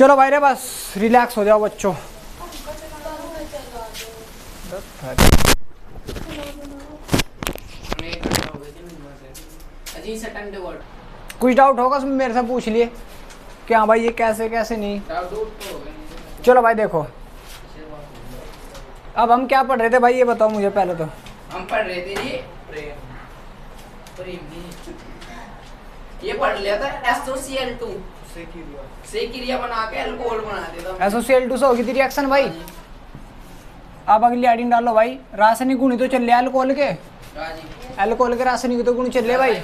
चलो भाई रे बस रिलैक्स हो जाओ बच्चों। कुछ डाउट होगा उसमें मेरे से पूछ लिए कि हाँ भाई ये कैसे कैसे नहीं। चलो भाई देखो अब हम क्या पढ़ रहे थे भाई ये बताओ मुझे पहले तो। हम पढ़ रहे थे जी ये पढ़ लिया था SOCl2 से क्रिया बना के अल्कोहल बना देता। SOCl2 से होगी थी रिएक्शन भाई। अब अगली एडिंग डालो भाई। रासायनिक गुण तो चल रहे अल्कोहल के। अल्कोहल के रासायनिक तो गुण चल रहे भाई।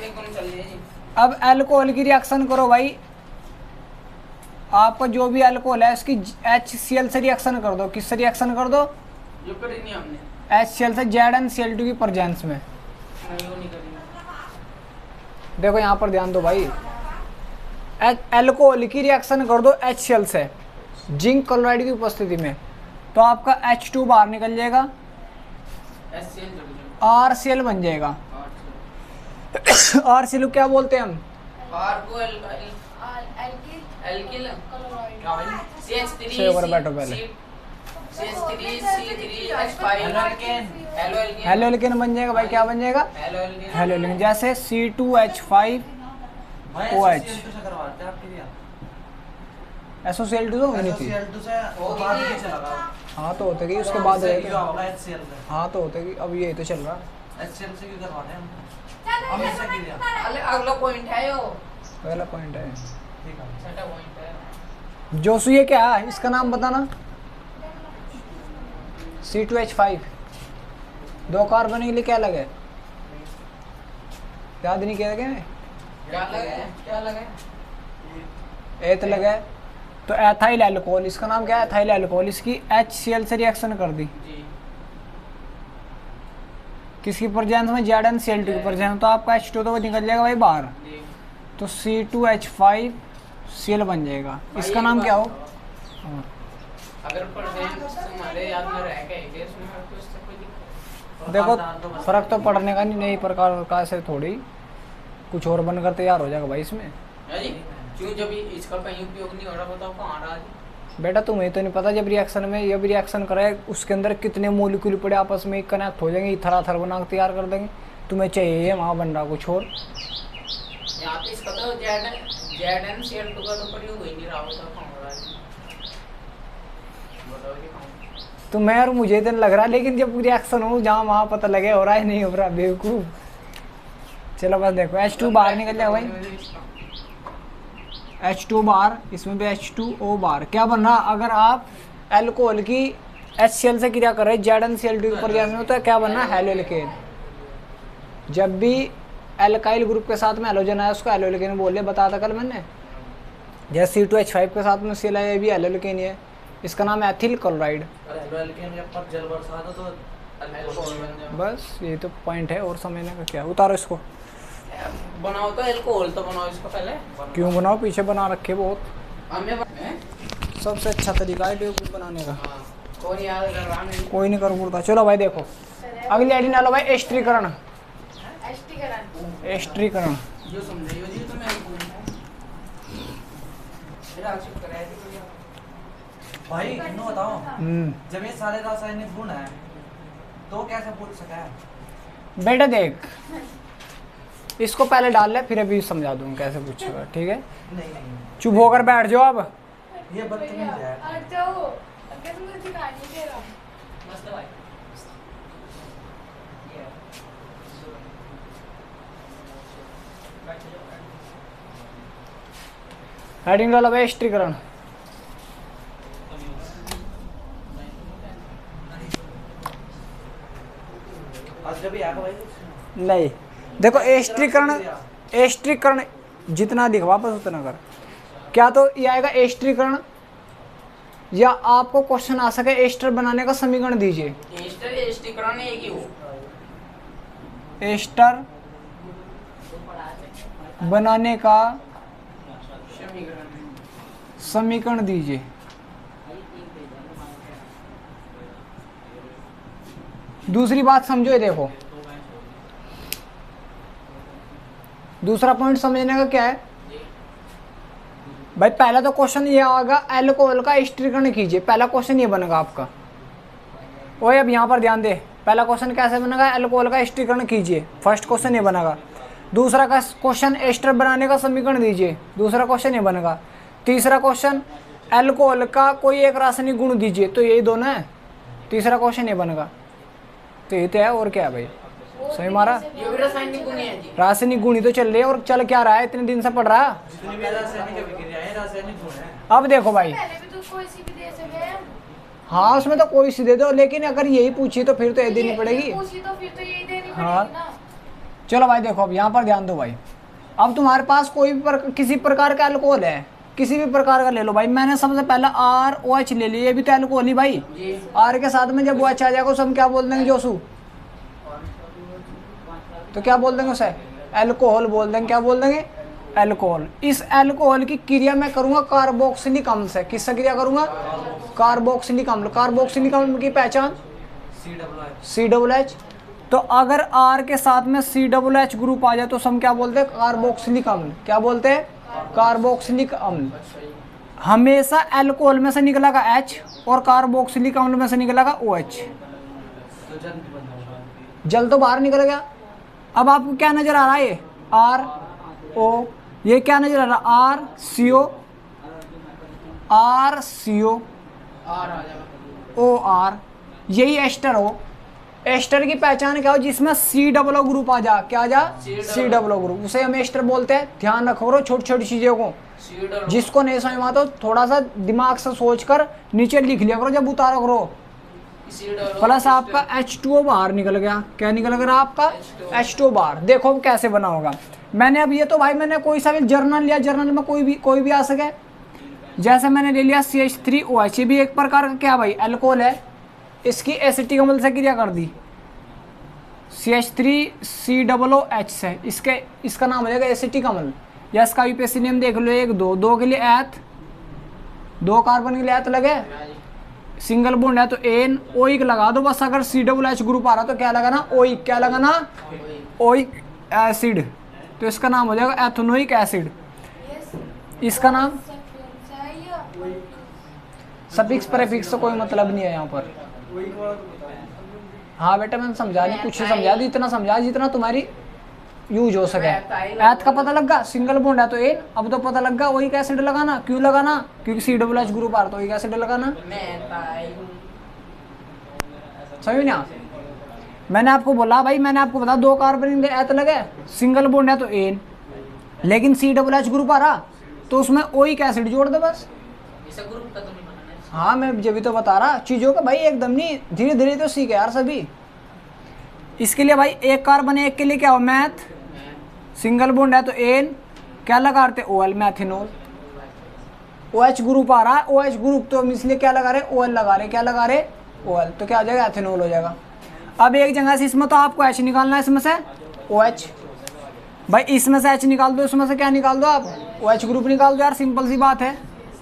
अब अल्कोहल की रिएक्शन करो भाई। आपका जो भी अल्कोहल है इसकी HCl से रिएक्शन कर दो। किससे रिएक्शन कर दो? जो करी नहीं हमने HCl से ZnCl2 की प्रेजेंस में। नहीं करी। देखो यहाँ पर ध्यान दो भाई। अल्कोहल की रिएक्शन कर दो HCl से जिंक क्लोराइड की उपस्थिति में तो आपका H2 बाहर निकल जाएगा RCl बन जाएगा। RCl क्या बोलते हैं हम? बैठो पहले। हेलो एल्केन बन जाएगा भाई। क्या बन जाएगा? Halo alkane. जैसे C2H5OH। SOCl2 तो होनी थी। हाँ तो होते गई उसके बाद हाँ तो होते गई। अब ये तो चल रहा अगला पॉइंट है यो। पहला पॉइंट है जोशु। ये क्या है इसका नाम बताना। C2H5 दो कार्बन के लिए क्या लगे? याद नहीं किया क्या लगे एथ लगे तो एथाइल अल्कोहल। इसका नाम क्या है? Ethyl alcohol. इसकी HCl से रिएक्शन कर दी किसकी प्रेजेंस में? ZnCl2 की प्रेजेंस। तो आपका H2 तो निकल जाएगा भाई बाहर तो C2H5Cl बन जाएगा। इसका नाम क्या हो? अगर हमारे याद में रह गए इसमें देखो फर्क तो पड़ने का नहीं प्रकार का से थोड़ी कुछ और बनकर तैयार हो जाएगा भाई इसमें। क्यों जब इसका कहीं उपयोग नहीं हो रहा बताओ कहाँ रहा? बेटा तुम्हें तो नहीं पता जब रिएक्शन में ये भी रिएक्शन करे उसके अंदर कितने मॉलिक्यूल पड़े आपस में कनेक्ट हो जाएंगे थराथर बना के तैयार कर देंगे। तुम्हें चाहिए वहाँ बन रहा कुछ और। यहाँ पे इसका तो ZnCl2 का तो प्रयोग हो ही नहीं रहा होता कहाँ हो रहा है बताओ जी कहाँ? तो मैं और मुझे तो लग रहा है लेकिन जब रिएक्शन हो जहाँ वहाँ पता लगे हो रहा है नहीं हो रहा बेवकूफ़। चलो बस देखो H2 बाहर निकल जाए भाई। H2 बाहर इसमें भी H2O बाहर। क्या बन रहा? अगर आप अल्कोहल की HCl से क्रिया कर रहे ZnCl2 की प्रेजेंस में तो क्या बन रहा? Halo alkane. जब भी एल्काइल ग्रुप के साथ में हेलोजन आया उसको हेलो एल्केन बोले बताया था कल मैंने। जैसे C2H5 के साथ में Cl आया ये भी हेलो एल्केन है। इसका नाम है एथिल क्लोराइड। बस ये तो पॉइंट है और समझने का क्या। उतारो इसको। बनाओ तो अल्कोहल तो बनाओ इसको पहले। क्यों बनाओ? पीछे बना रखे बहुत। हमें सबसे अच्छा तरीका है बेवकूफ़ बनाने का। कौन याद कर रहा है? कोई नहीं कर पूरता। चलो भाई देखो अगली एडिंग डालो भाई। एस्ट्रीकरण। एस्ट्रीकरण जो समझाइयो जी तो मैं भाई इन्हों बताओ जब ये सारे रासायनिक गुण है तो कैसे पूछ सका है? बेटा देख इसको पहले डाल ले फिर अभी समझा दूँ कैसे पूछेगा। ठीक है नहीं चुप होकर बैठ जाओ अब। ये बदतमीज है। मस्त भाई हेडिंग डालो भाई एस्ट्रीकरण। आज जब भी आएगा भाई नहीं देखो एस्ट्रीकरण जितना दिख वापस उतना कर। क्या तो ये आएगा एस्ट्रीकरण या आपको क्वेश्चन आ सके एस्टर बनाने का समीकरण दीजिए। एस्ट्रीकरण एक ही हो। एस्टर बनाने का समीकरण दीजिए। दूसरी बात समझो ये देखो दूसरा पॉइंट समझने का क्या है? भाई पहला तो क्वेश्चन ये आएगा, अल्कोहल का स्थिरीकरण कीजिए, पहला क्वेश्चन ये बनेगा आपका। ओए अब यहाँ पर ध्यान दे, पहला क्वेश्चन कैसे बनेगा, अल्कोहल का स्थिरीकरण कीजिए, फर्स्ट क्वेश्चन ये बनेगा। दूसरा का क्वेश्चन एस्टर बनाने का समीकरण दीजिए, दूसरा क्वेश्चन ये बनेगा। तीसरा क्वेश्चन अल्कोहल का कोई एक रासायनिक गुण दीजिए, तो यही दोनों है, तीसरा क्वेश्चन ये बनेगा। तो ये तो है, और क्या है भाई, सही मारा। ये भी रासायनिक गुण है जी। रासायनिक गुण ही तो चल रही है, और चल क्या रहा है, इतने दिन से पढ़ रहा है। जितनी भी रासायनिक अभिक्रियाएं रासायनिक गुण है। अब देखो भाई, पहले भी तो कोई सी भी दे सके हैं। हाँ उसमें तो कोई सी दे दो, लेकिन अगर यही पूछी तो फिर तो ये देनी पड़ेगी। पूछी तो फिर तो यही देनी हाँ। पड़ेगी ना। चलो भाई देखो, अब यहाँ पर ध्यान दो भाई। अब तुम्हारे पास कोई भी किसी प्रकार का अल्कोहल है, किसी भी प्रकार का ले लो भाई। मैंने सबसे पहला ROH ले लिया, ये भी तो अल्कोहल ही भाई। जी। R के साथ में जब OH आ जाएगा उसे हम क्या बोल देंगे जोशु, तो क्या बोल देंगे उसे, अल्कोहल बोल देंगे। क्या बोल देंगे, अल्कोहल। इस अल्कोहल की क्रिया मैं करूंगा कार्बोक्सिलिक अम्ल से। किससे क्रिया करूंगा, कार्बोक्सिलिक अम्ल। कार्बोक्सिलिक अम्ल की पहचान COOH। तो अगर R के साथ में COOH ग्रुप आ जाए तो हम क्या बोलते हैं, कार्बोक्सिलिक अम्ल। क्या बोलते हैं, कार्बोक्सिलिक अम्ल। हमेशा अल्कोहल में से निकलेगा H और कार्बोक्सिलिक अम्ल में से निकलेगा OH। तो जल बन जाएगा। जल तो बाहर निकल गया। अब आपको क्या नजर आ रहा है, ये RO, ये क्या नजर आ रहा है, RCO, RCO, आर आ जाएगा। OR, यही एस्टर हो। एस्टर की पहचान क्या हो, जिसमें COO ग्रुप आ जा, क्या आ जा, COO ग्रुप, उसे हम एस्टर बोलते हैं। ध्यान रखो छोटी छोटी चीजों को, सीडर जिसको नहीं समझ में आता तो थोड़ा सा दिमाग से सोच कर नीचे लिख लिया करो जब उतारा करो। सीडर प्लस आपका H2O बाहर निकल गया। क्या निकल गया आपका, H2O बाहर। देखो अब कैसे बना होगा। मैंने अब ये तो भाई मैंने कोई सा भी जर्नल लिया, जर्नल में कोई भी आ सके। जैसे मैंने ले लिया CH3OH, ये भी एक प्रकार का क्या भाई, अल्कोहल है। इसकी एसिटिक अम्ल से क्रिया कर दी, CH3COOH से, इसका नाम हो जाएगा एसिटिक अम्ल। या इसका यूपीएससी नेम देख लो, 1 2 2 के लिए एथ, 2 कार्बन के लिए एथ लगे, सिंगल बॉन्ड है तो एन, ओइक लगा दो बस। अगर COOH ग्रुप आ रहा तो क्या लगाना, ओइक। क्या लगाना, ओइक एसिड। तो इसका नाम हो जाएगा एथेनोइक एसिड। इसका नाम, सफिक्स प्रेफिक्स से कोई मतलब नहीं है यहाँ पर। हाँ बेटा मैंने समझा नहीं, कुछ ही समझा दी, इतना समझा जितना तुम्हारी यूज हो सके। एथ का पता लग गया, सिंगल बॉन्ड है तो एन। अब तो पता लग गया ओइक एसिड लगाना। क्यों लगाना, क्योंकि COOH ग्रुप आ रहा तो ओइक एसिड लगाना। समझ ना, मैंने आपको बोला भाई, मैंने आपको बता 2 कार्बन एथ लगे, सिंगल बॉन्ड है तो एन, लेकिन COOH ग्रुप आ रहा तो उसमें ओइक एसिड जोड़ दो बस। ऐसा ग्रुप का तो नहीं बनाना है। हाँ मैं जब भी तो बता रहा चीजों का भाई, एकदम नहीं, धीरे धीरे तो सीखे यार सभी। इसके लिए भाई 1 कार्बन 1 के लिए क्या हो, मैथ, सिंगल बॉन्ड है तो एन, क्या लगाते OL, मैथिनोल। OH ग्रुप आ रहा है, OH ग्रुप तो हम इसलिए क्या लगा रहे, OL लगा रहे। क्या लगा रहे, OL। तो क्या हो जाएगा, एथेनॉल हो जाएगा। अब एक जगह से इसमें तो आपको H निकालना है, इसमें से OH। भाई इसमें से H निकाल दो, इसमें से क्या निकाल दो आप, OH ग्रुप निकाल दो यार, सिंपल सी बात है।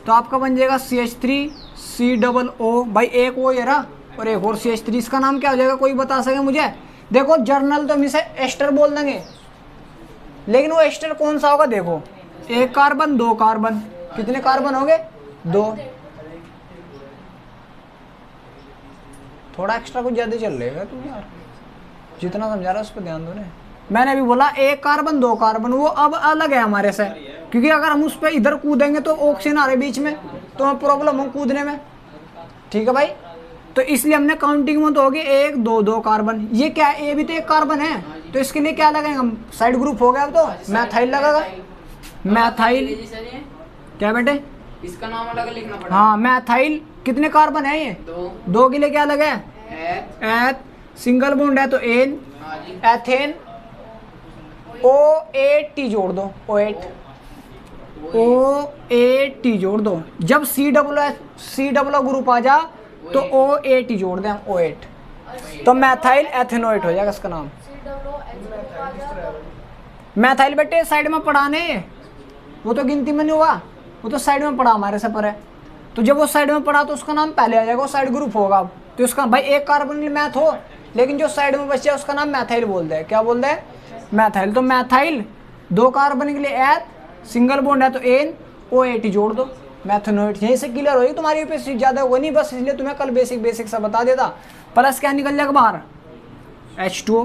तो आपका बन जाएगा CH3COO। भाई एक वो ये रहा और एक और CH3, इसका नाम क्या हो जाएगा, कोई बता सके मुझे। देखो जर्नल तो हम इसे एस्टर बोल देंगे, लेकिन वो एस्टर कौन सा होगा, देखो 1 कार्बन 2 कार्बन, कितने कार्बन हो गए, 2। थोड़ा एक्स्ट्रा कुछ ज्यादा चल रहा है तुम यार, जितना समझा रहा है उस पर ध्यान दो ना। मैंने अभी बोला 1 कार्बन 2 कार्बन, वो अब अलग है हमारे से, क्योंकि अगर हम उस पर इधर कूदेंगे तो ऑक्सीजन आ रहे बीच में, तो हमें प्रॉब्लम हो कूदने में। ठीक है भाई, तो इसलिए हमने काउंटिंग में तो होगी 1 2 2 कार्बन। ये क्या है, ये भी तो 1 कार्बन है, तो इसके लिए क्या लगाएंगे हम, साइड ग्रुप हो गया। अब तो मैथाइल लगेगा, मैथाइल। क्या बेटे, इसका नाम अलग लिखना पड़ेगा। हाँ मैथाइल। कितने कार्बन है ये, 2 के लिए क्या लगे, एथ, सिंगल बॉन्ड है तो एन, एथेन, O8T जोड़ दो, O8T जोड़ दो। जब COO ग्रुप आ जा तो O8 जोड़ दें हम, O8। तो मैथाइल एथेनोएट हो जाएगा इसका नाम। मैथाइल बेटे साइड में पढ़ाने, वो तो गिनती में नहीं हुआ, वो तो साइड में पढ़ा हमारे से पर है। तो जब वो साइड में पढ़ा तो उसका नाम पहले आ जाएगा, वो साइड ग्रुप होगा। तो उसका भाई 1 कार्बन मैथ हो, लेकिन जो साइड में बचे उसका नाम मैथाइल बोलते हैं। क्या बोलते हैं, मैथाइल। तो मैथाइल 2 कार्बन के लिए एथ, सिंगल बॉन्ड है तो एन, O80 जोड़ दो, मैथेनोइट। यहीं से क्लियर होगी तुम्हारी यूपीएससी, ज़्यादा होगा नहीं, बस इसलिए तुम्हें कल बेसिक सा बता देता। प्लस क्या निकल जाएगा बाहर, H2O।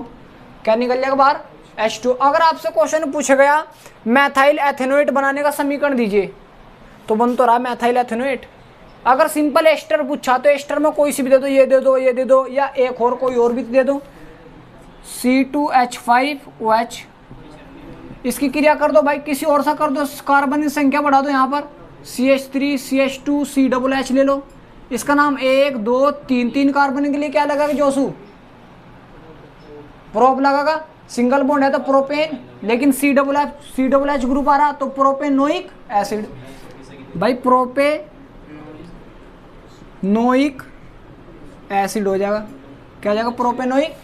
क्या निकल जाएगा बाहर, H2O। अगर आपसे क्वेश्चन पूछ गया मैथाइल एथेनोएट बनाने का समीकरण दीजिए, तो बन तो रहा मैथाइल एथेनोएट। अगर सिंपल एस्टर पूछा तो एस्टर में कोई सी भी दे दो, ये दे दो, ये दे दो, या एक और कोई और भी दे दो, C2H5OH। इसकी क्रिया कर दो भाई, किसी और सा कर दो, कार्बन की संख्या बढ़ा दो, यहाँ पर CH3 CH2 COOH ले लो। इसका नाम 1 2 3 3 कार्बन के लिए क्या लगेगा जोशु, प्रोप लगेगा। सिंगल बॉन्ड है तो प्रोपेन, लेकिन COOH ग्रुप आ रहा तो प्रोपेनोइक एसिड। भाई प्रोपेनोइक एसिड हो जाएगा, क्या हो जाएगा, प्रोपेनोइक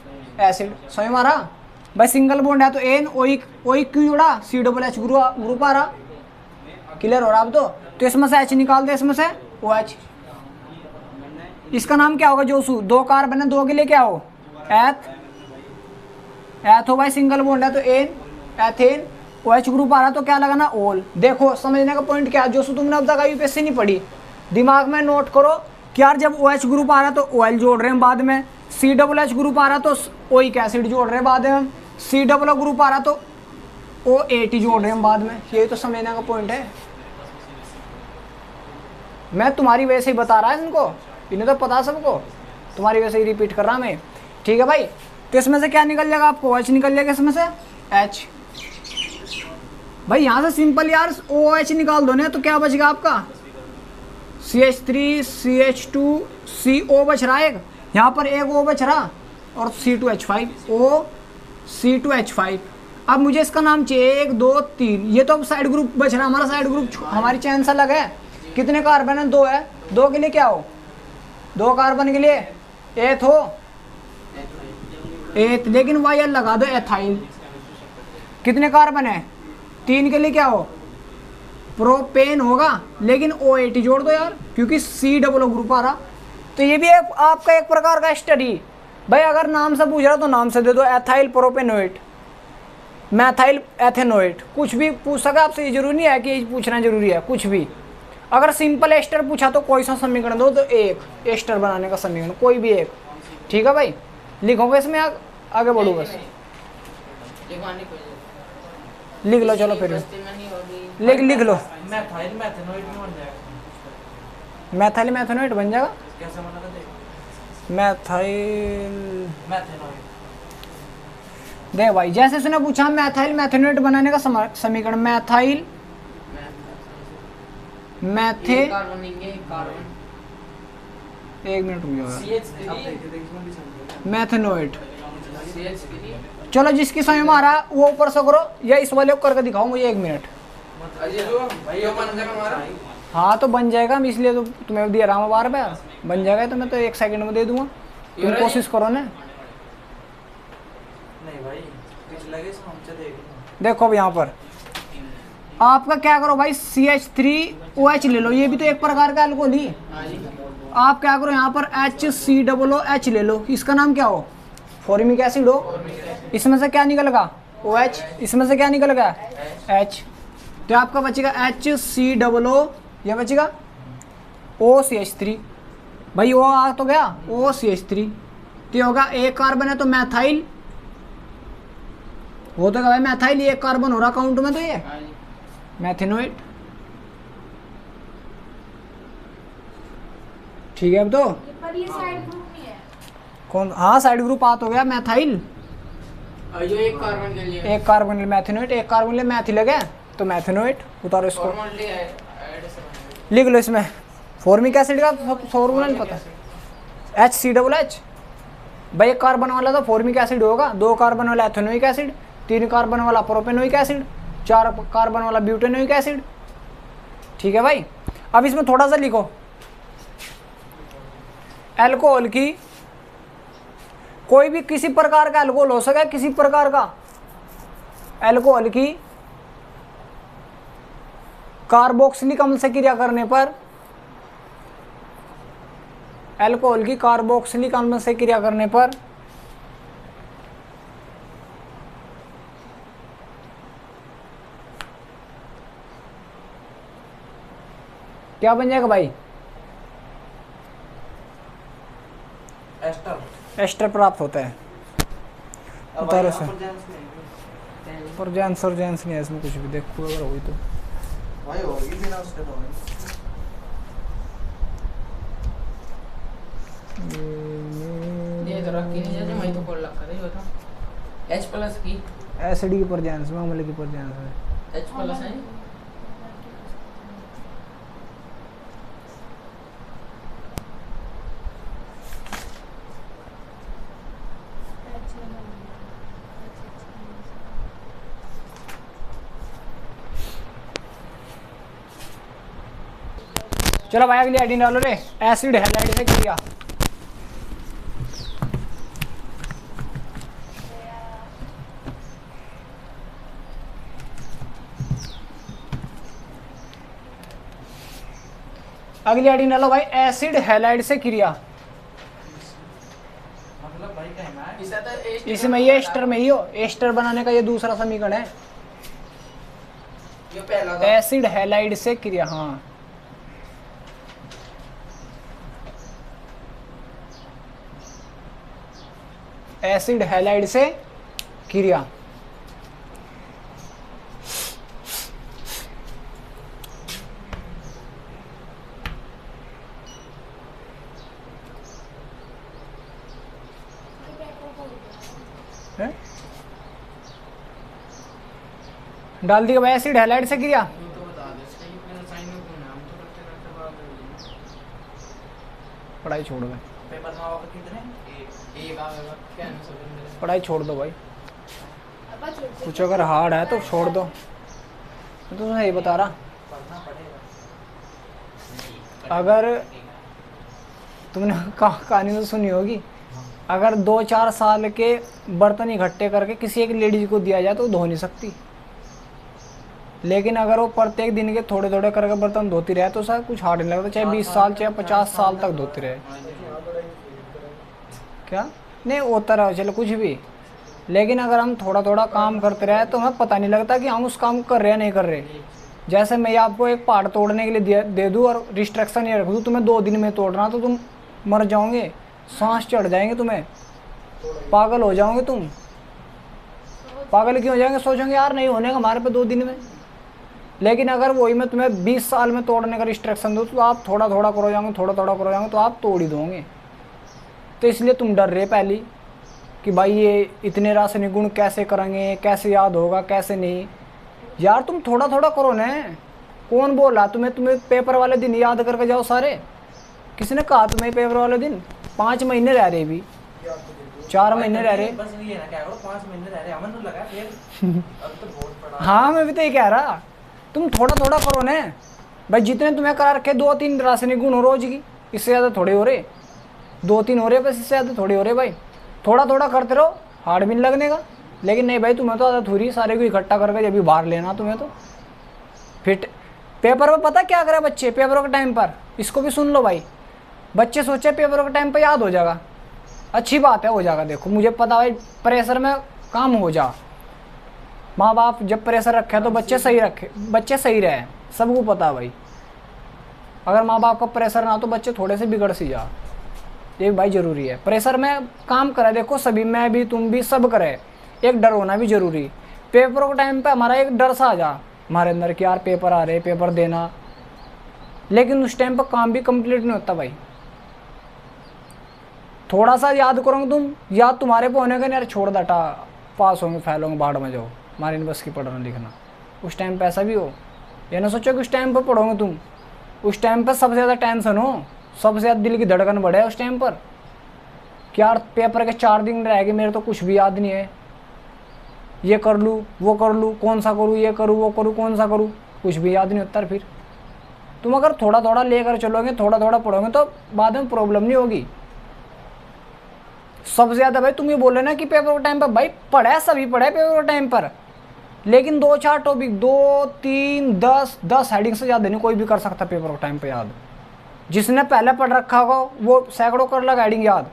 एसिड। समझ में आ रहा भाई, सिंगल बॉन्ड है तो एन, ओइक क्यों जोड़ा, COOH ग्रुप आ रहा। क्लियर हो रहा अब तो इसमें से H निकाल दे, इसमें से OH। इसका नाम क्या होगा जोशु, 2 कार्बन है, 2 के लिए क्या हो, एथ हो भाई, सिंगल बॉन्ड है तो एन, एथेन। OH ग्रुप आ रहा तो क्या लगाना, ओल। देखो समझने का पॉइंट क्या है, जोशु तुमने अब तक यूपीएससी नहीं पढ़ी, दिमाग में नोट करो कि यार जब OH ग्रुप आ रहा तो OL जोड़ रहे हैं बाद में, COOH ग्रुप आ रहा तो ओइक एसिड जोड़ रहे हैं बाद में, COO ग्रुप आ रहा तो O80 जोड़ रहे हैं बाद में। यही तो समझने का पॉइंट है। मैं तुम्हारी वजह से ही बता रहा है इनको, इन्हें तो पता सबको, तुम्हारी वजह से ही रिपीट कर रहा मैं। ठीक है भाई, तो इसमें से क्या निकल जाएगा आपको, OH निकल जाएगा, इसमें से H। भाई यहाँ से सिंपल यार OH निकाल दो ना, तो क्या बचेगा आपका, CH3 CH2 CO बच रहा है एक, यहाँ पर एक O बच रहा, और C2H5 O C2H5। अब मुझे इसका नाम चाहिए 1 2 3, ये तो अब साइड ग्रुप बच रहा है हमारा, साइड ग्रुप हमारी चैन से अलग है। कितने कार्बन है, 2 है, 2 के लिए क्या हो, 2 कार्बन के लिए एथ हो, एथ, लेकिन YL लगा दो, एथाइल। कितने कार्बन है, 3 के लिए क्या हो, प्रोपेन होगा, लेकिन O80 जोड़ दो यार, क्योंकि COO ग्रुप आ रहा। तो ये भी एक आपका एक प्रकार का स्टडी भाई, अगर नाम से पूछ रहा तो नाम से दे दो, एथाइल प्रोपेनोएट, मैथाइल एथेनोएट, कुछ भी पूछ सका आपसे, ये जरूरी नहीं है कि ये पूछना जरूरी है, कुछ भी। अगर सिंपल एस्टर पूछा तो कोई सा समीकरण दो, तो एक एस्टर बनाने का समीकरण कोई भी एक। ठीक है भाई, लिखोगे इसमें आगे बढ़ो बस, लिख लो, चलो फिर लिख लो, मैथाइल मैथेनोइड में बन जाएगा। मैथाइल मैथेनोएट बन जाएगा, कैसे बना था देख, मैथाइल मैथेनोइड। देख भाई, जैसे उसने पूछा मैथाइल मैथेनोएट बनाने का समीकरण, मैथाइल मैथे, कार्बन लेंगे, कार्बन 1 मिनट रुक जाओ, CH3 मैथेनोएट। CH3 चलो जिसकी समझ में आ रहा है वो ऊपर से करो, या इस वाले को करके दिखाओ मुझे 1 मिनट। अजय जो भाई ये बन जाएगा हमारा, हाँ तो बन जाएगा, मैं इसलिए तो तुम्हें दे रहा हूँ बार बार, बन जाएगा तो मैं तो 1 सेकंड में दे दूंगा, तुम कोशिश करो ना। नहीं भाई, कुछ लगे इसमें हमसे देख लो। देखो अब यहाँ पर आपका क्या करो भाई, CH3OH ले लो, ये भी तो एक प्रकार का अल्कोहल ही। आप क्या करो यहाँ पर HCOOH ले लो, इसका नाम क्या हो, फॉर्मिक एसिड हो। इसमें से क्या निकलेगा, OH, इसमें से क्या निकलेगा, H। तो आपका बचेगा HCOO, ये बचेगा OCH3। भाई O आ तो गया, OCH3, तो होगा 1 कार्बन है तो मैथाइल हो तो भाई, मैथाइल 1 कार्बन हो रहा काउंट में, तो ये मैथेनोएट। ठीक है अब तो पर ये साइड ग्रुप नहीं है। कौन, हाँ साइड ग्रुप आ तो गया मैथाइल, जो 1 कार्बन के लिए 1 कार्बन के लिए मैथेनोएट, 1 कार्बन के लिए मैथिल है तो मैथेनोएट। उतारो इसको, फॉर्मूला ऐड से लिख लो, इसमें फॉर्मिक एसिड का फॉर्मूला नहीं पता, HCOOH। भाई 1 कार्बन वाला तो फॉर्मिक एसिड होगा, 2 कार्बन वाला एथेनोइक एसिड, 3 कार्बन वाला प्रोपेनोइक एसिड, 4 कार्बन वाला ब्यूटेनोइक एसिड। ठीक है भाई, अब इसमें थोड़ा सा लिखो, अल्कोहल की कोई भी किसी प्रकार का अल्कोहल हो सके, किसी प्रकार का अल्कोहल की कार्बोक्सिलिक अम्ल से क्रिया करने पर, अल्कोहल की कार्बोक्सिलिक अम्ल से क्रिया करने पर क्या बन जाएगा भाई? एस्टर। एस्टर प्राप्त होता है। और उतारो भाई से। यहाँ पर जेंट्स नहीं है। पर जेंस और जेंस नहीं है इसमें कुछ भी, देखो अगर होगी तो। भाई होगी बिना उसके तो भाई। ये तो रखी नहीं जाती, मैं तो कॉल लग कर बता। एच प्लस की एसिडी की पर जेंस, मामले की पर जेंस है। एच प्लस है। चलो भाई अगली आईडी डालो रे। एसिड हैलाइड से क्रिया। अगली आईडी डालो भाई, एसिड हैलाइड से क्रिया। मतलब भाई कहना है इसे तो एस्टर इसमें ये एस्टर में ही हो, एस्टर बनाने का ये दूसरा समीकरण है। ये पहला था। एसिड हैलाइड से क्रिया, हाँ। एसिड हैलाइड से क्रिया। है? डाल दिया भाई एसिड हैलाइड से क्रिया। तू तो बता दे इसका ये मेरा साइन में कौन है, हम तो करते करते बात कर पढ़ाई छोड़ दो, पेपर में होगा कितने? एक आएगा क्या नहीं समझ में। पढ़ाई छोड़ दो भाई। अब छोड़ कुछ अगर हार्ड है तो छोड़ दो, मैं तो सही बता रहा। पढ़ना पड़ेगा। अगर तुमने कहानी तो सुनी होगी, अगर 2-4 साल के बर्तन इकट्ठे करके किसी एक लेडीज को दिया जाए तो वो धो नहीं सकती, लेकिन अगर वो प्रत्येक दिन के थोड़े थोड़े करके बर्तन धोती रहे तो शायद कुछ हार्ड नहीं लगता, चाहे 20 साल चाहे 50 साल तक धोती रहे। क्या नहीं होता रहा, चलो कुछ भी, लेकिन अगर हम थोड़ा थोड़ा काम करते रहे तो हमें पता नहीं लगता कि हम उस काम को कर रहे हैं नहीं कर रहे। जैसे मैं आपको एक पहाड़ तोड़ने के लिए दे दूँ और रिस्ट्रिक्शन ये रख दूँ तुम्हें 2 दिन में तोड़ना, तो तुम मर जाओगे, सांस चढ़ जाएंगे तुम्हें, पागल हो जाओगे तुम। पागल क्यों हो जाएंगे? सोचोगे यार नहीं होने का हमारे पे 2 दिन में। लेकिन अगर वही मैं तुम्हें 20 साल में तोड़ने का रिस्ट्रिक्शन दूँ तो आप थोड़ा थोड़ा करो जाओगे, थोड़ा थोड़ा करो जाओगे तो आप तोड़ ही दोगे। तो इसलिए तुम डर रहे पहली कि भाई ये इतने रासायनिक गुण कैसे करेंगे, कैसे याद होगा, कैसे नहीं। यार तुम थोड़ा थोड़ा करो ना। कौन बोला तुम्हें पेपर वाले दिन याद करके जाओ सारे? किसने कहा तुम्हें पेपर वाले दिन? 5 महीने रह रहे, भी 4 महीने रह रहे। बस ये ना क्या करो, 5 महीने रह रहे, हमें तो लगा फिर अब तो बहुत पड़ा। हाँ मैं भी तो ये कह रहा, तुम थोड़ा थोड़ा करो ना भाई। जितने तुम्हें करा रखे 2-3 रासायनिक गुण हो रोज की, इससे ज़्यादा थोड़े हो रहे, 2-3 हो रहे बस, इससे ज़्यादा थोड़े हो रहे भाई। थोड़ा थोड़ा करते रहो, हार्ड भी नहीं लगने का। लेकिन नहीं भाई, तुम्हें तो आदत हो रही सारे को इकट्ठा करके जब भी बाहर लेना तुम्हें, तो फिर पेपर में पता क्या करे बच्चे पेपरों के टाइम पर, इसको भी सुन लो भाई। बच्चे सोचे पेपरों के टाइम पर याद हो जाएगा, अच्छी बात है हो जाएगा। देखो मुझे पता भाई प्रेशर में काम हो जा, माँ बाप जब प्रेशर रखे तो बच्चे सही रखे, बच्चे सही रहे, सबको पता भाई। अगर माँ बाप का प्रेशर ना हो तो बच्चे थोड़े से बिगड़ सी जा, ये भाई ज़रूरी है। प्रेशर में काम करे, देखो सभी, मैं भी तुम भी सब करे, एक डर होना भी ज़रूरी। पेपरों के टाइम पे हमारा एक डर सा आ जा हमारे अंदर कि यार पेपर आ रहे, पेपर देना, लेकिन उस टाइम पर काम भी कंप्लीट नहीं होता भाई। थोड़ा सा याद करोगे तुम, याद तुम्हारे पे होने का नहीं, यार छोड़ डाटा, पास होंगे फेल होंगे बाढ़ में जाओ, हमारे बस की पढ़ना लिखना। उस टाइम पे ऐसा भी हो, ये ना सोचो कि उस टाइम पर पढ़ोगे तुम, उस टाइम पर सबसे ज़्यादा टेंशन हो, सबसे ज़्यादा दिल की धड़कन बढ़े उस टाइम पर कि यार पेपर के 4 दिन रह गए, मेरे तो कुछ भी याद नहीं है, ये कर लूँ वो कर लूँ, कौन सा करूँ, ये करूँ वो करूँ, कौन सा करूँ, कुछ भी याद नहीं होता। फिर तुम अगर थोड़ा थोड़ा लेकर चलोगे, थोड़ा थोड़ा पढ़ोगे तो बाद में प्रॉब्लम नहीं होगी। सबसे ज़्यादा भाई तुम ये बोल रहे ना कि पेपर के टाइम पर, भाई पढ़े सभी पढ़े पेपर के टाइम पर, लेकिन 2-4 टॉपिक, 2-3 10 हेडिंग से ज़्यादा नहीं कोई भी कर सकता पेपर के टाइम पे याद। जिसने पहले पढ़ रखा होगा वो सैकड़ों कर लगा हेडिंग याद,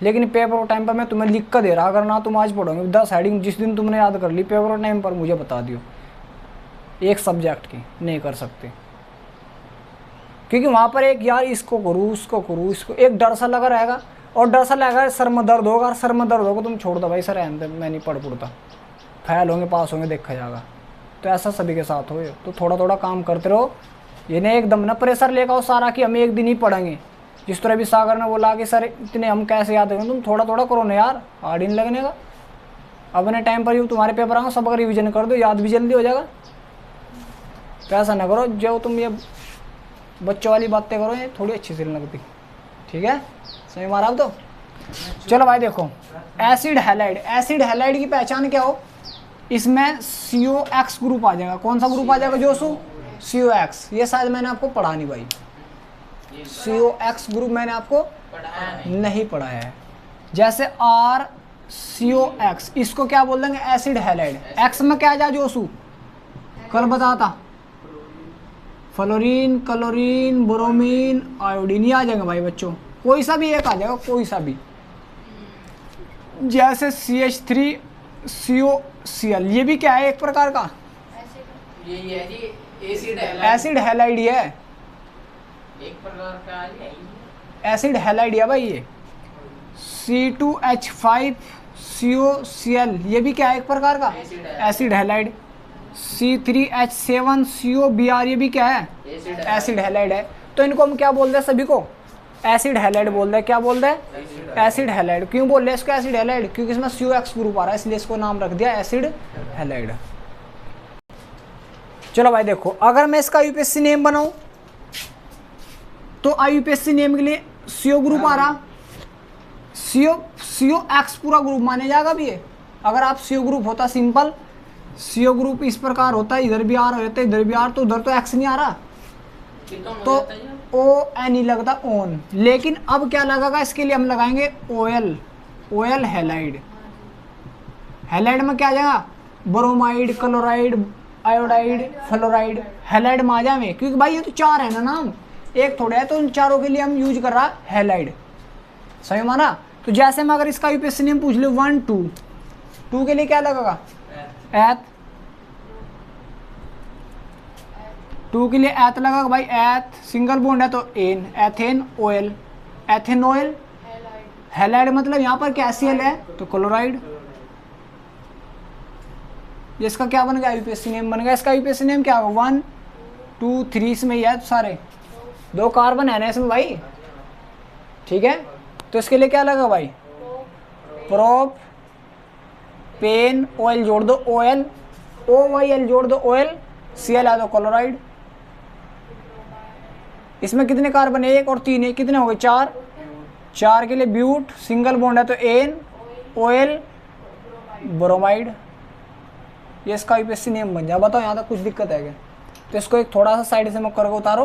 लेकिन पेपर के टाइम पर मैं तुम्हें लिख कर दे रहा, अगर ना तुम आज पढ़ोगे 10 हेडिंग जिस दिन तुमने याद कर ली पेपर के टाइम पर, मुझे बता दियो एक सब्जेक्ट की नहीं कर सकते। क्योंकि वहाँ पर एक यार इसको करूँ उसको करूँ इसको, एक डर सा लगा रहेगा, और डर सा लगेगा सर में दर्द होगा, और सर में दर्द होगा तुम छोड़ दो भाई सर रहने दे, मैं नहीं पढ़ पड़ता, फेल होंगे पास होंगे देखा जाएगा। तो ऐसा सभी के साथ हो, तो थोड़ा थोड़ा काम करते रहो, ये नहीं एकदम ना प्रेशर लेकर आओ सारा कि हम एक दिन ही पढ़ेंगे। जिस तरह भी सागर ने बोला कि सर इतने हम कैसे याद करें, तुम थोड़ा थोड़ा करो ना यार, हार्ड ही नहीं लगने का। अपने टाइम पर ही तुम्हारे पेपर आएंगे, सब अगर रिविजन कर दो, याद भी जल्दी हो जाएगा। तो ऐसा ना करो जो तुम ये बच्चों वाली बातें करो, ये थोड़ी अच्छी सी लगती, ठीक है, सही मारा अब तो। चलो भाई देखो, एसिड हैलाइड, एसिड हैलाइड की पहचान क्या हो, इसमें COX ग्रुप आ जाएगा। कौन सा ग्रुप आ जाएगा जोशु? COX। ये शायद मैंने आपको पढ़ा नहीं भाई, COX ग्रुप मैंने आपको नहीं पढ़ाया है। जैसे RCOX, इसको क्या बोल देंगे? Acid halide. X में क्या आ जाए जोशु? कल बताता, फ्लोरीन, क्लोरीन, ब्रोमीन, आयोडीन, ये आ जाएगा भाई बच्चों, कोई सा भी एक आ जाएगा, कोई सा भी। जैसे CH3COCl, ये भी क्या है? एक प्रकार का ये है जी एसिड एसिड हैलाइड है, एक प्रकार का है एसिड हैलाइड है भाई ये। C2H5COCl, ये भी क्या है? एक प्रकार का एसिड हैलाइड। C3H7COBr, ये भी क्या है? एसिड हैलाइड है। तो इनको हम क्या बोलते हैं? सभी को एसिड हैलाइड बोलते हैं। क्या बोलते हैं? Acid halide. क्यों बोल रहे हैं इसको एसिड हैलाइड? क्योंकि इसमें COX ग्रुप आ रहा है, इसलिए इसको नाम रख दिया एसिड हैलाइड। चलो भाई देखो, अगर मैं इसका यूपीएससी नेम बनाऊं तो यूपीएससी नेम के लिए CO ग्रुप आ रहा, COX पूरा ग्रुप माने जाएगा भी ये। अगर आप CO ग्रुप होता सिंपल, CO ग्रुप इस प्रकार होता है, इधर भी आर होता है, इधर भी आर, तो उधर तो X नहीं आ रहा, तो ON ही लगता ओन। लेकिन अब क्या लगेगा इसके लिए? हम लगाएंगे OL हैलाइड। हैलाइड में क्या आ जाएगा? Bromide, chloride, iodide, fluoride, halide में आ जाए, क्योंकि भाई ये तो चार है ना नाम, एक थोड़ा है, तो उन चारों के लिए हम यूज कर रहा हैलाइड। सही माना? तो जैसे मैं अगर इसका यूपीएससी नेम पूछ लूँ 1 2, 2 के लिए क्या लगेगा? एथ। 2 के लिए एथ लगेगा भाई, एथ सिंगल बॉन्ड है तो एन, एथेन OL, एथेनॉयल हैलाइड, मतलब यहाँ पर क्या Cl है तो क्लोराइड। ये इसका क्या बन गया? यूपीएससी नेम बन गया। इसका यूपीएससी नेम क्या होगा? 1 2 3, इसमें ही है सारे 2 कार्बन है ना इसमें भाई, ठीक है। तो इसके लिए क्या लगा भाई? प्रोप पेन, OL जोड़ दो OL, OYL जोड़ दो OL, Cl आ दो क्लोराइड। इसमें कितने कार्बन है? 1 और 3 है, कितने हो गए? 4। 4 के लिए ब्यूट, सिंगल बॉन्ड है तो एन, OL, ब्रोमाइड। ये इसका यूपीएससी नेम बन जाए। बताओ यहाँ तक कुछ दिक्कत है क्या? तो इसको एक थोड़ा सा साइड से मत करके उतारो,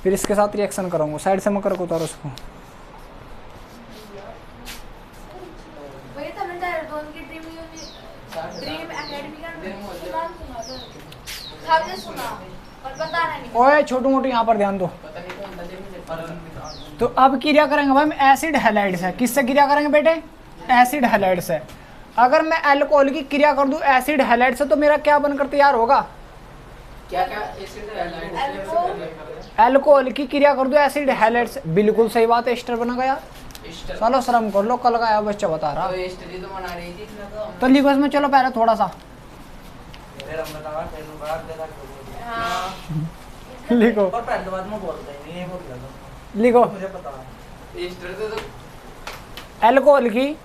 फिर इसके साथ रिएक्शन करूँगा। साइड से मत करके उतारो इसको। ओए छोटू मोटू यहाँ पर ध्यान दो। तो अब क्रिया करेंगे भाई हम एसिड हैलाइड से। किससे क्रिया करेंगे बेटे? एसिड हैलाइड से। अगर मैं अल्कोहल की क्रिया कर दूं एसिड हैलाइड से तो मेरा क्या बनकर तैयार होगा? क्या एसिड हैलाइड? अल्कोहल की क्रिया कर दूं एसिड हैलाइड से, बिल्कुल सही बात है, एस्टर बना गया। चलो शर्म कर लो, कल का बच्चा बता रहा। तो एस्टर ही तो बना रही थी तो लिखो इसमें, चलो पहले थोड़ा सा लिखो, और पहले बाद में बोलते हैं, ये बोल दो लिखो मुझे पता है। एस्टर तो अल्कोहल की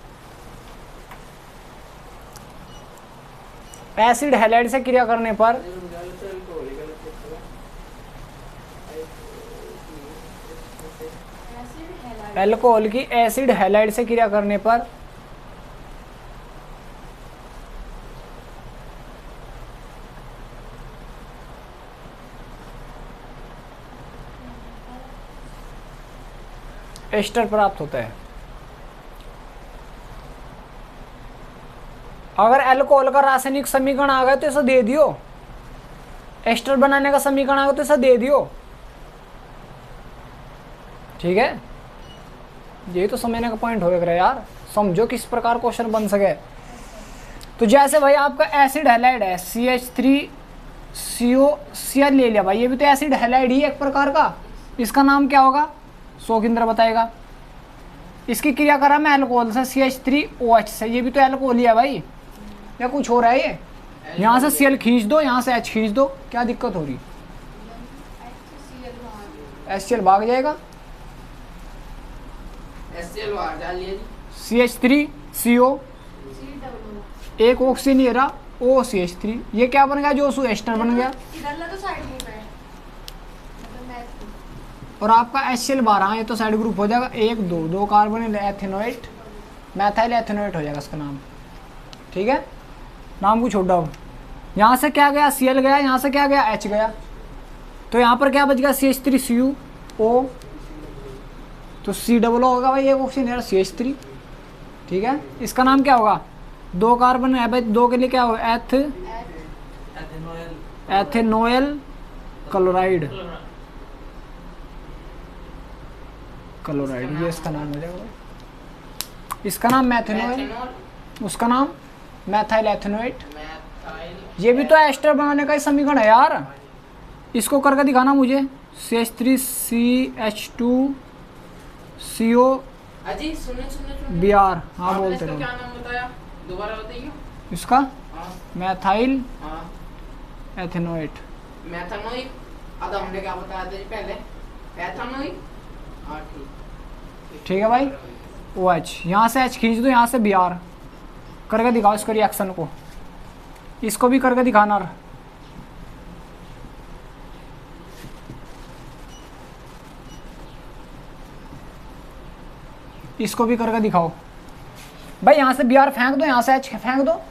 एसिड हैलाइड से क्रिया करने पर अल्कोहल की एसिड हैलाइड से क्रिया करने पर एस्टर प्राप्त होता है। अगर अल्कोहल का रासायनिक समीकरण आ गया तो इसे दे दियो, एस्टर बनाने का समीकरण आ गया तो इसे दे दियो, ठीक है। यही तो समझने का पॉइंट होगा यार, समझो किस प्रकार क्वेश्चन बन सके। तो जैसे भाई आपका एसिड हैलाइड है CH3COCl ले लिया भाई, ये भी तो एसिड हैलाइड ही एक प्रकार का, इसका नाम क्या होगा? शौकिंद्र बताएगा। इसकी क्रिया करा मैं अल्कोहल से CH3OH से, ये भी तो अल्कोहल ही है भाई, या कुछ हो रहा है ये? यहाँ से Cl खींच दो, यहाँ से H खींच दो, क्या दिक्कत हो रही? HCl भाग जाएगा, HCl बाहर डाल लिया जी। CH3CO, एक ऑक्सीजन ये रहा OCH3, ये क्या बन गया? जो एस्टर बन गया। इधर तो साइड ग्रुप है, मतलब मैथ। और आपका HCl बाहर, हाँ ये तो साइड ग्रुप हो जाएगा। 1 2 2 कार्बन एथेनोएट, मैथाइल एथेनोएट हो जाएगा इसका नाम। ठीक है, नाम को छोड़ दो। यहाँ से क्या गया? Cl गया, यहाँ से क्या गया? H गया, तो यहाँ पर क्या बच गया? CH3CuO, तो C डबल होगा भाई, एक ऑक्सीजन है CH3। ठीक है, इसका नाम क्या होगा? 2 कार्बन है भाई, 2 के लिए क्या होगा? एथेनोइल क्लोराइड, क्लोराइड, ये इसका नाम हो जाएगा भाई। इसका नाम मैथेनोइल, उसका नाम मैथाइल एथेनोएट। ये भी तो एस्टर बनाने का ही समीकरण है यार, इसको करके दिखाना मुझे। CH3CH2CO अजी सुनिए Br, हाँ आपने बोलते इसका रहो। क्या नाम बताया? दोबारा बताइए। इसका हाँ मैथाइल हाँ एथेनोएट। मेथनोइक। आधा हमने क्या बताया था जी पहले? मेथनोइक। हाँ ठीक ठीक है भाई, OH, यहाँ से H खींच दो, यहाँ से Br, करके दिखाओ इसको रिएक्शन को, इसको भी करके दिखाना। इसको भी करके दिखाओ भाई, यहाँ से Br फेंक दो, यहाँ से H फेंक दो।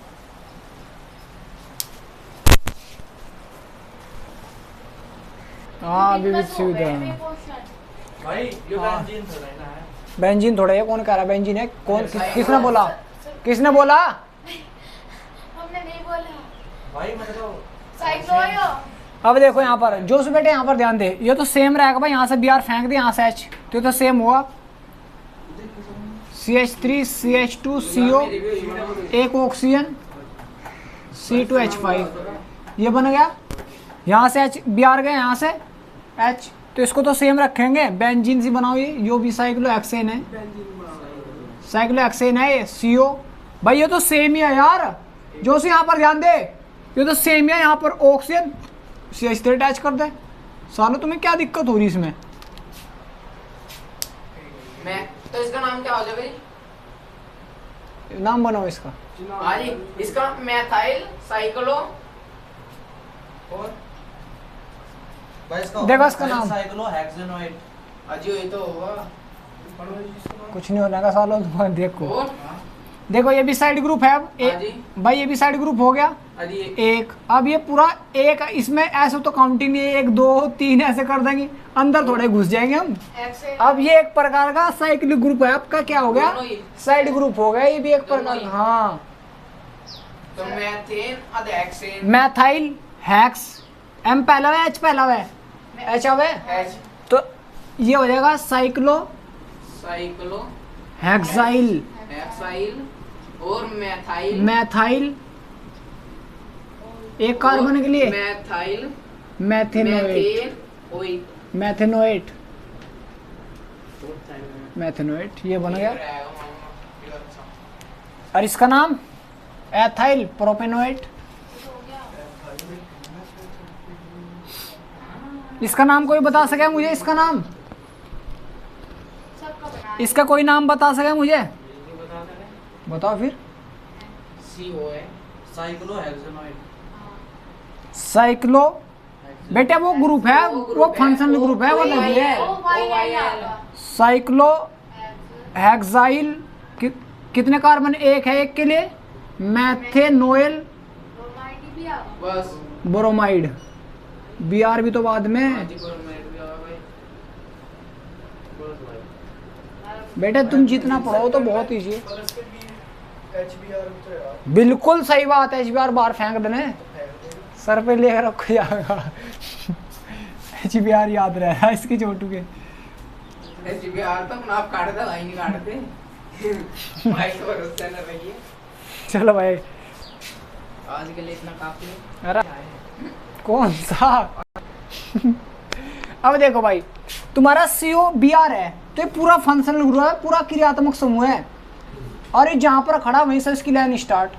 हाँ अभी भी सीधा भाई ये हाँ। बेंजीन थोड़ा है ना है। बेंजीन थोड़ा है, कौन कह रहा है बेंजीन है? कौन किसने बोला? किसने बोला? हमने नहीं बोला भाई मतलब साइक्लोयो। अब देखो यहाँ पर जोश बेटे, यहाँ पर ध्यान दे, ये तो सेम रहेगा भाई, यहाँ से Br फेंक दे, यहाँ से H, तो सेम हुआ। CH3CH2CO, एक ऑक्सीजन C2H5, ये बन गया। यहाँ से H Br गया, यहाँ से H, तो इसको तो सेम रखेंगे, बेंजीन सी बनाओ ये, यो भी साइक्लोहेक्सेन है, साइक्लोहेक्सेन है ये CO भाई, ये तो सेम ही है यार। जो से यहाँ पर ध्यान दे, ये तो सेम ही है, यहाँ पर ऑक्सीजन CH3 अटैच कर दे। सालो तुम्हें क्या दिक्कत हो रही इसमें? मैं तो इसका नाम क्या हो जाएगा जी? नाम बनाओ इसका। हाँ जी, इसका मैथाइल साइक्लो और भाई इसका देखो इसका नाम। साइक्लोहेक्सेनोएट। अजी ये तो होगा कुछ नहीं होने का सालो, तुम देखो। और देखो ये भी साइड ग्रुप है, अब हाँ जी भाई ये भी साइड ग्रुप हो गया अजी एक। अब ये पूरा एक, इसमें ऐसे तो काउंटिंग नहीं है, 1 2 3 ऐसे कर देंगे, अंदर थोड़े घुस जाएंगे हम। अब ये एक प्रकार का साइक्लिक ग्रुप है, आपका क्या हो गया? दोनों ही। साइड ग्रुप हो गया, ये भी एक प्रकार दोनों का। ही। हाँ, तो मैथेन अधेक्सेन मैथाइल हेक्स, M पहला है H पहला है, H अब है, H तो ये हो जाएगा साइक्लो साइक्लो हेक्साइल हेक्साइल और मैथाइल मैथाइल, एक कार्बन के लिए मैथाइल मैथेनोएट, ओइट मैथेनोएट, मैथेनोएट, ये बन गया। और इसका नाम एथाइल प्रोपेनोएट। इसका नाम कोई बता सके मुझे? इसका नाम, सबका बना इसका कोई नाम बता सके मुझे? बताओ फिर। CO है साइक्लोहेक्सेनोएट। साइक्लो बेटा वो ग्रुप है, वो फंक्शनल ग्रुप है, वो लगी है। ओ भाई आएगा साइक्लो हेक्साइल कितने कार्बन? एक है, एक के लिए मैथेनोइल रोमाइडी भी आ बस ब्रोमाइड, Br भी तो बाद में। हाँ जी ब्रोमाइड भी आ गए बेटा तुम जितना पढ़ो तो बहुत ईजी है। बिल्कुल सही बात है, HBr बाहर फेंक देने, सर पे लेकर रखो जाएगा। HBr याद रहेगा इसकी छोटू के। HBr तो अपना आप काटते भाई नहीं काटते भाई तो भरोसा न रहिए। चलो भाई, आज के लिए इतना काफी है। अरे कौन सा? अब देखो भाई, तुम्हारा COBr है तो ये पूरा फंक्शनल ग्रुप है, पूरा क्रियात्मक समूह है। और ये जहां पर खड़ा वहीं से इसकी लाइन स्टार्ट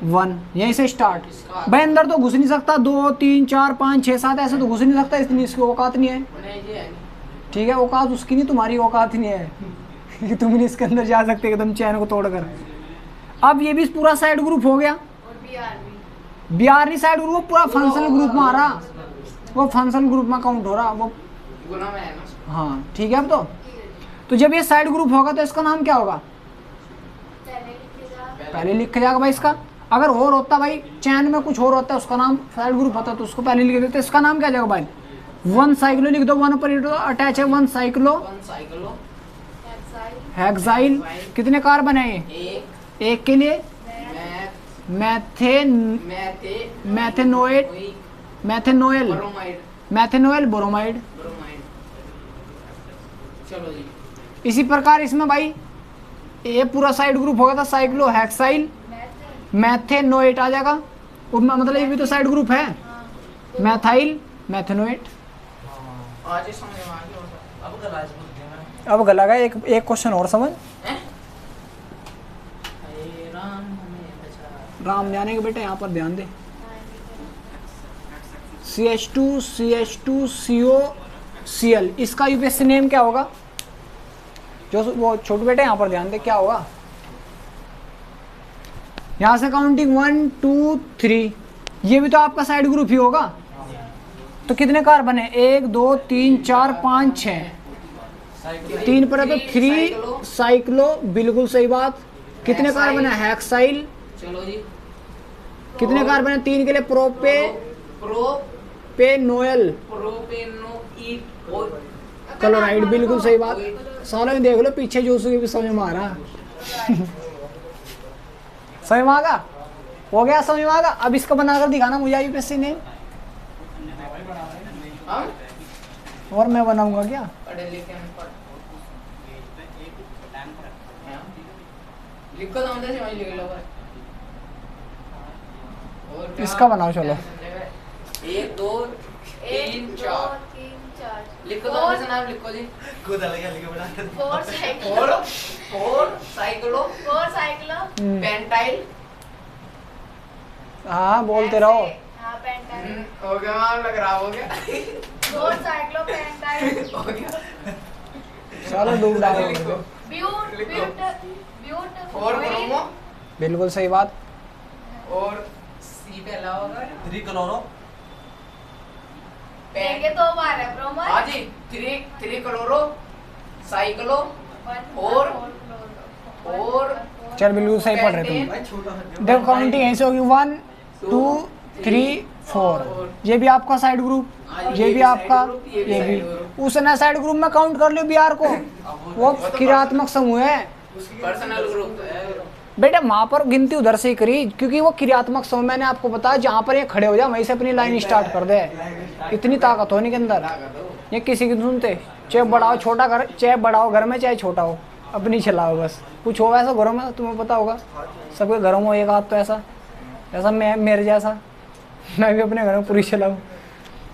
1 यहीं से स्टार्ट। भाई अंदर तो घुस नहीं सकता, 2 3 4 5 6 7 ऐसे तो घुस नहीं सकता, इतनी इसकी औकात नहीं है। नहीं जी, है नहीं। ठीक है, औकात उसकी नहीं, तुम्हारी औकात नहीं है कि तुम नहीं इसके अंदर जा सकते एकदम चैन को तोड़कर। अब ये भी पूरा साइड ग्रुप हो गया। और BR BR नहीं साइड ग्रुप, वो पूरा फंक्शनल ग्रुप में आ रहा, वो फंक्शनल ग्रुप में काउंट हो रहा वो। गुना में है ना। हाँ ठीक है। अब तो जब ये साइड ग्रुप होगा तो इसका नाम क्या होगा? पहले लिखेगा। पहले लिखा जाएगा भाई इसका। अगर और होता भाई चैन में कुछ और होता है उसका नाम साइड ग्रुप होता तो उसको पहले लिख देते, इसका नाम क्या जाएगा भाई? 1 साइक्लो लिख दो, 1 पर अटैच है 1 साइक्लो 1 साइक्लो हेक्साइल। कितने कार्बन है ये? एक के लिए मैथेनोएल बोरोमाइड। चलो जी। इसी प्रकार इसमें भाई ये पूरा साइड ग्रुप होगा था साइक्लो हेक्साइल मैथेनोएट आ जाएगा, मतलब ये भी तो साइड ग्रुप है। मैथाइल मैथेनोएट। आज ही समझ में आ गया होगा। अब गला बुद्धि में। अब गला गया। एक क्वेश्चन और समझ। हैं? हे राम हमें बचा। राम जाने के बेटे यहाँ पर ध्यान दे। CH2COCl इसका यूपीएससी नेम क्या होगा? जो वो छोटे बेटे यहाँ पर ध्यान दे, क्या होगा? यहाँ से काउंटिंग 1 2 3, ये भी तो आपका साइड ग्रुप ही होगा। तो कितने कार्बन है? 1 2 3 4 5 6, 3 पर है तो 3 साइक्लो, बिल्कुल सही बात। कितने कार्बन है? हेक्साइल। चलो जी। कितने कार्बन है? 3 के लिए प्रोपेनोएल प्रोपेनोइड क्लोराइड, बिल्कुल सही बात। सालों में देख लो पीछे जो उसके भी समझ में आ रहा समझ में आ गया? हो गया समझ में आ गया? अब इसका बनाकर दिखाना मुझे यूपीएससी ने, हम और मैं बनाऊंगा क्या? पढ़े लिखे हम पढ़ लिखो तो हमसे समझ लिख लो भाई। और क्या? इसका बनाओ चलो। 1 2 3 1 2 4 3 4 लिखो तो हमसे नाम लिखो जी। खुद अलग अलग बना के 4 साइक्लो 4 साइक्लो 4 साइक्लो पेंटाइल। हाँ बोलते रहो। हाँ पेंटाइल। हो गया, नाम लग रहा हो गया। 4 साइक्लो पेंटाइल। हो गया। चलो डूब डालो। लिखो। ब्यूट ब्यूट और ब्रोमो बिल्कुल सही बात। और सी पे अलावा होगा 3 क्लोरो देंगे 2 बार है ब्रोमो। हाँ जी। 3 क्लोरो साइक्लो 1 और चल बिल्कुल सही पढ़ रहे तुम। भाई छोटा सा देखो काउंटिंग ऐसे होगी 1 2 3 4, ये भी आपका साइड ग्रुप, ये भी आपका, ये भी। उसने साइड ग्रुप में काउंट कर लियो BR को, वो क्रियात्मक समूह है पर्सनल ग्रुप है। बेटा। वहां पर गिनती उधर से ही करी क्योंकि वो क्रियात्मक समूह, मैंने आपको बताया जहां पर ये खड़े हो जाए वहीं से अपनी लाइन स्टार्ट कर दे। इतनी ताकत हो नहीं के अंदर, ये किसी की सुनते। चाहे बड़ाओ छोटा घर, चाहे बड़ा हो घर में चाहे छोटा हो, अपनी चलाओ बस। कुछ हो ऐसा घरों में तुम्हें पता होगा, सबके घरों में एक हाथ तो ऐसा मैं मेरे जैसा, मैं भी अपने घर में पूरी चलाऊँ।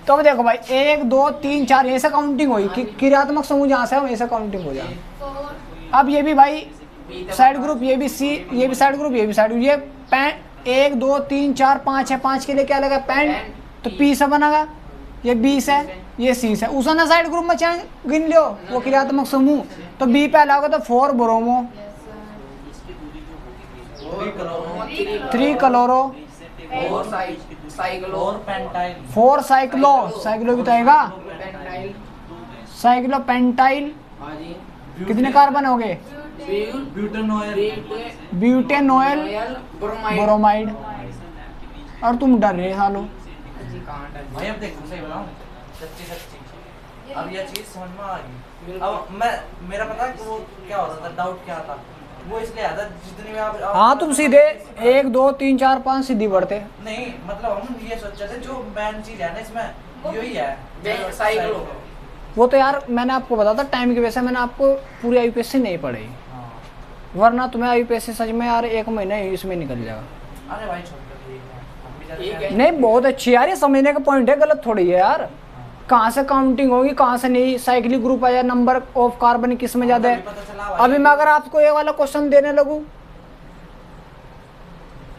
तो अब देखो भाई 1 2 3 4 यहीं से काउंटिंग हुई कि क्रियात्मक समूह जहाँ से है वहीं से काउंटिंग हो जाए। अब ये भी भाई साइड ग्रुप, ये भी सी, ये भी साइड ग्रुप, ये भी साइड ग्रुप। ये पैंट 1 2 3 4 5 है, 5 के लिए क्या लगा? पैंट। तो P से बनेगा, ये 20 है, ये C से। उसने साइड ग्रुप में चाहे गिन लियो वो क्रियात्मक समूह, तो B पहला होगा तो 4 ब्रोमो, 3 क्लोरो, 4 साइक्लो और पेंटाइल 4 साइक्लो, साइक्लो भी तो आएगा, पेंटाइल। Cyclo pentyl. हाँ जी। कितने कार्बन हो गए? ब्यूटेनोइल ब्यूटेनोएल ब्रोमाइड। और तुम डर रहे सालो। भाई अब देखो सही बताऊं, सच्ची अब ये चीज समझ में आ गई। अब मेरा पता है कि वो क्या होता था, डाउट क्या था, वो इसलिए आता जितनी में आप हाँ तुम सीधे 1 2 3 4 5 सीधी बढ़ते। नहीं, मतलब हम ये सोच रहे थे जो मेन चीज है ना इसमें यही है साइक्लो। वो तो यार मैंने आपको बताया था टाइम की वजह से मैंने आपको पूरी यूपीएससी नहीं पढ़ी, वरना तुम्हें यूपीएससी सच में यार 1 महीना ही इसमें निकल जाएगा। अरे भाई छोड़ दो, ठीक है, हम भी ठीक जाते है। नहीं बहुत अच्छी यार, ये समझने का पॉइंट है, गलत थोड़ी है यार। कहाँ से काउंटिंग होगी कहाँ से नहीं, साइक्लिक ग्रुप आया, नंबर ऑफ कार्बन किस में ज्यादा है। पता चला भाई। अभी मैं अगर आपको ये वाला क्वेश्चन देने लगूं,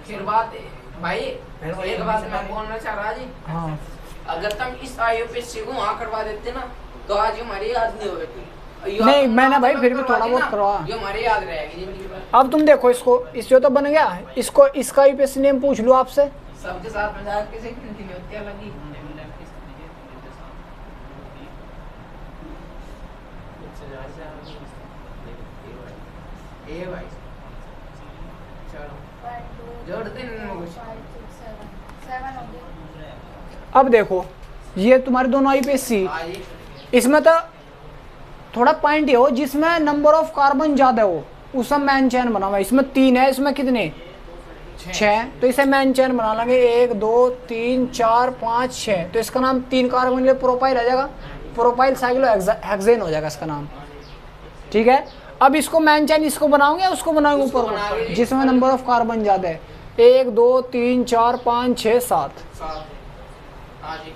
फिर बात भाई फिर वही एक बात मैं बोलना चाह रहा जी, हाँ अगर तुम इस आईयूपीएससी को वहाँ करवा देते ना तो आज हमारी याद नहीं होगी। नहीं, मैंने भाई फिर भी थोड़ा बहुत करवा। ये हमारी याद रहेगी जिंदगी भर। अब तुम देखो इसको, इससे तो बन गया, इसको इसका यूपीएससी नेम पूछ लूं आपसे, सबके साथ मजाक किसी की नहीं होती अलग ही। ए भाई चलो जोड़ते नहीं कुछ। 7 हो गए। अब देखो ये तुम्हारे दोनों यूपीएससी, हाँ जी इसमें तो थोड़ा पॉइंट ये हो जिसमें नंबर ऑफ कार्बन ज्यादा हो उसमें मैन चैन बना हुआ है। इसमें 3 है, इसमें कितने 6, तो इसे मैन चैन बना लेंगे 1 2 3 4 5 6, तो इसका नाम 3 कार्बन के प्रोपाइल आ जाएगा, प्रोपाइल साइक्लोहेक्सेन हो जाएगा इसका नाम, ठीक है। अब इसको मैन चैन इसको बनाओगे या उसको बनाओगे उसको ऊपर बनाओगे। जिसमें नंबर ऑफ कार्बन ज्यादा है, 1 2 3 4 5 6 7, साथ हाँ जी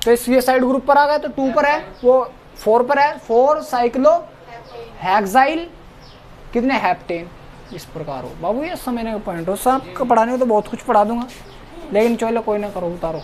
तो इस ये साइड ग्रुप पर आ गया, तो 2 पर है, वो 4 पर है, 4 साइक्लो हेक्साइल कितने हेप्टेन, इस प्रकार हो। बाबू ये समझने का पॉइंट हो, सब पढ़ाने को तो बहुत कुछ पढ़ा दूंगा, लेकिन चलो कोई ना, करो उतारो।